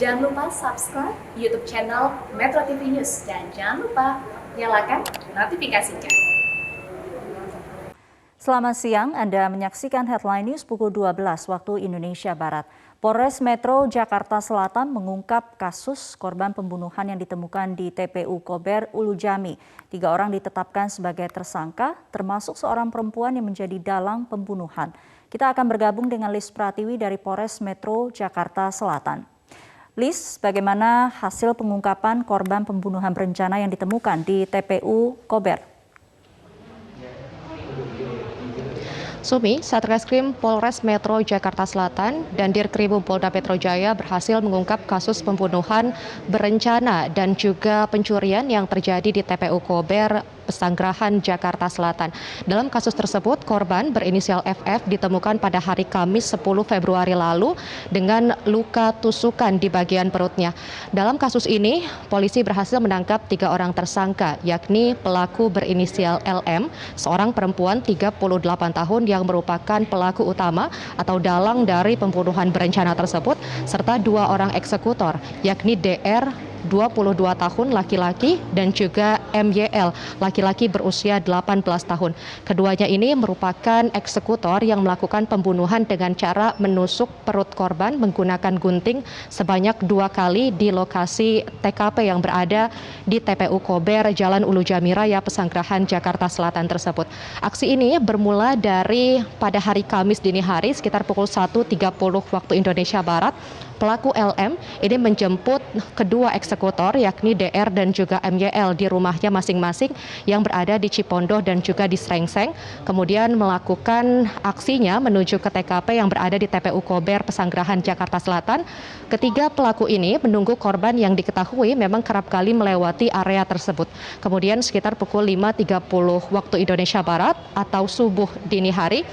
Jangan lupa subscribe YouTube channel Metro TV News dan jangan lupa nyalakan notifikasinya. Selamat siang, Anda menyaksikan Headline News pukul 12 waktu Indonesia Barat. Polres Metro Jakarta Selatan mengungkap kasus korban pembunuhan yang ditemukan di TPU Kober, Ulu Jami. 3 orang ditetapkan sebagai tersangka, termasuk seorang perempuan yang menjadi dalang pembunuhan. Kita akan bergabung dengan Lis Pratiwi dari Polres Metro Jakarta Selatan. Lis, bagaimana hasil pengungkapan korban pembunuhan berencana yang ditemukan di TPU Kober? Sumi, Satreskrim Polres Metro Jakarta Selatan dan Dirkrimum Polda Metro Jaya berhasil mengungkap kasus pembunuhan berencana dan juga pencurian yang terjadi di TPU Kober, Pesanggerahan, Jakarta Selatan. Dalam kasus tersebut, korban berinisial FF ditemukan pada hari Kamis 10 Februari lalu dengan luka tusukan di bagian perutnya. Dalam kasus ini, polisi berhasil menangkap 3 orang tersangka, yakni pelaku berinisial LM, seorang perempuan 38 tahun yang merupakan pelaku utama atau dalang dari pembunuhan berencana tersebut, serta 2 orang eksekutor, yakni DR 22 tahun laki-laki dan juga MYL laki-laki berusia 18 tahun. Keduanya ini merupakan eksekutor yang melakukan pembunuhan dengan cara menusuk perut korban menggunakan gunting sebanyak 2 kali di lokasi TKP yang berada di TPU Kober, Jalan Ulu Jami Raya, Pesanggerahan, Jakarta Selatan tersebut. Aksi ini bermula dari pada hari Kamis dini hari sekitar pukul 1.30 waktu Indonesia Barat. Pelaku LM ini menjemput kedua eksekutor yakni DR dan juga MYL di rumahnya masing-masing yang berada di Cipondoh dan juga di Srengseng. Kemudian melakukan aksinya menuju ke TKP yang berada di TPU Kober, Pesanggerahan, Jakarta Selatan. Ketiga pelaku ini menunggu korban yang diketahui memang kerap kali melewati area tersebut. Kemudian sekitar pukul 5.30 waktu Indonesia Barat atau subuh dini hari,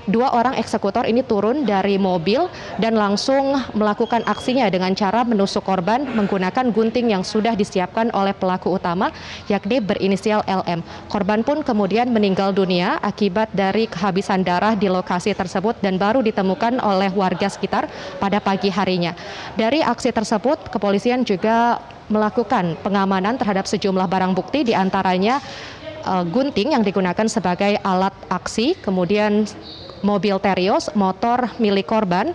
2 orang eksekutor ini turun dari mobil dan langsung melakukan aksinya dengan cara menusuk korban menggunakan gunting yang sudah disiapkan oleh pelaku utama, yakni berinisial LM. Korban pun kemudian meninggal dunia akibat dari kehabisan darah di lokasi tersebut dan baru ditemukan oleh warga sekitar pada pagi harinya. Dari aksi tersebut, kepolisian juga melakukan pengamanan terhadap sejumlah barang bukti, diantaranya gunting yang digunakan sebagai alat aksi, kemudian mobil Terios, motor milik korban,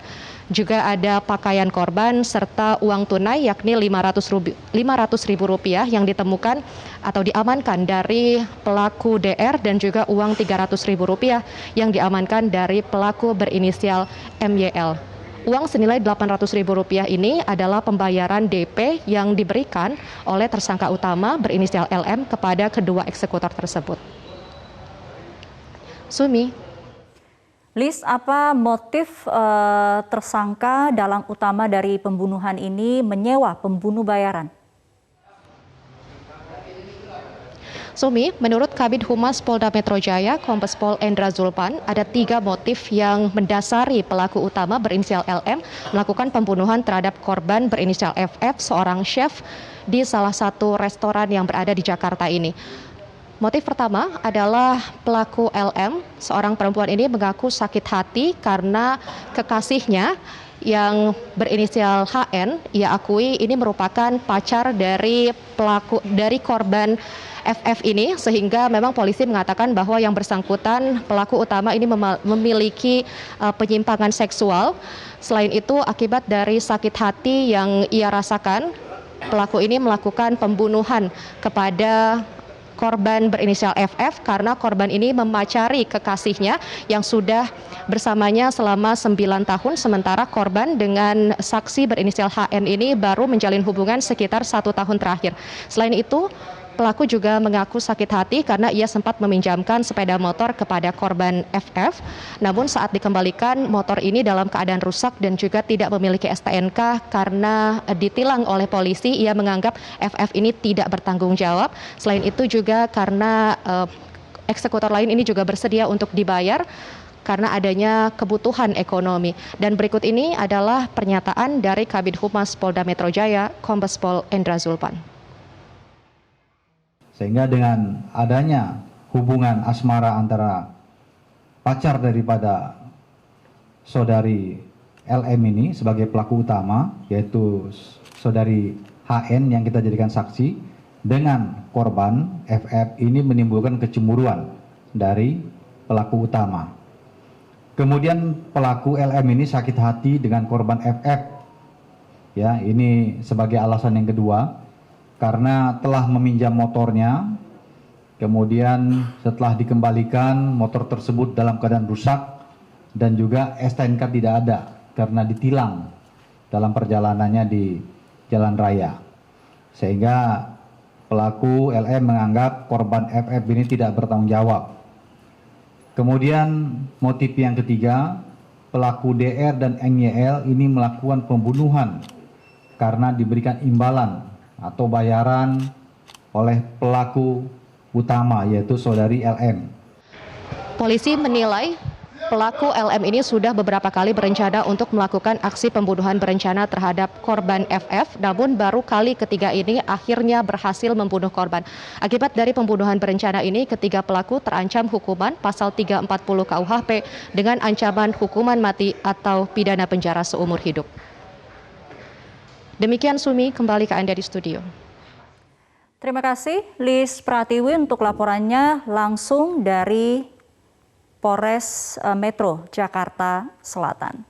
juga ada pakaian korban serta uang tunai yakni Rp500.000 yang ditemukan atau diamankan dari pelaku DR dan juga uang Rp300.000 yang diamankan dari pelaku berinisial MYL. Uang senilai Rp800.000 ini adalah pembayaran DP yang diberikan oleh tersangka utama berinisial LM kepada kedua eksekutor tersebut. Sumi. Lis, apa motif tersangka dalang utama dari pembunuhan ini menyewa pembunuh bayaran? Sumi, menurut Kabid Humas Polda Metro Jaya, Kombes Pol Endra Zulpan, ada 3 motif yang mendasari pelaku utama berinisial LM melakukan pembunuhan terhadap korban berinisial FF, seorang chef di salah satu restoran yang berada di Jakarta ini. Motif pertama adalah pelaku LM, seorang perempuan ini mengaku sakit hati karena kekasihnya yang berinisial HN, ia akui ini merupakan pacar dari korban FF ini, sehingga memang polisi mengatakan bahwa yang bersangkutan pelaku utama ini memiliki penyimpangan seksual. Selain itu, akibat dari sakit hati yang ia rasakan, pelaku ini melakukan pembunuhan kepada korban berinisial FF karena korban ini memacari kekasihnya yang sudah bersamanya selama 9 tahun, sementara korban dengan saksi berinisial HN ini baru menjalin hubungan sekitar 1 tahun terakhir. Selain itu, pelaku juga mengaku sakit hati karena ia sempat meminjamkan sepeda motor kepada korban FF. Namun saat dikembalikan, motor ini dalam keadaan rusak dan juga tidak memiliki STNK karena ditilang oleh polisi. Ia menganggap FF ini tidak bertanggung jawab. Selain itu juga karena eksekutor lain ini juga bersedia untuk dibayar karena adanya kebutuhan ekonomi. Dan berikut ini adalah pernyataan dari Kabid Humas Polda Metro Jaya, Kombes Pol Endra Zulpan. Sehingga dengan adanya hubungan asmara antara pacar daripada saudari LM ini sebagai pelaku utama, yaitu saudari HN yang kita jadikan saksi, dengan korban FF ini menimbulkan kecemburuan dari pelaku utama. Kemudian pelaku LM ini sakit hati dengan korban FF. Ya, ini sebagai alasan yang kedua, karena telah meminjam motornya, kemudian setelah dikembalikan motor tersebut dalam keadaan rusak dan juga STNK tidak ada karena ditilang dalam perjalanannya di jalan raya. Sehingga pelaku LM menganggap korban FF ini tidak bertanggung jawab. Kemudian motif yang ketiga, pelaku DR dan NYL ini melakukan pembunuhan karena diberikan imbalan atau bayaran oleh pelaku utama, yaitu saudari LM. Polisi menilai pelaku LM ini sudah beberapa kali berencana untuk melakukan aksi pembunuhan berencana terhadap korban FF, namun baru kali ketiga ini akhirnya berhasil membunuh korban. Akibat dari pembunuhan berencana ini, ketiga pelaku terancam hukuman pasal 340 KUHP dengan ancaman hukuman mati atau pidana penjara seumur hidup. Demikian Sumi, kembali ke Anda di studio. Terima kasih Lis Pratiwi untuk laporannya langsung dari Polres Metro Jakarta Selatan.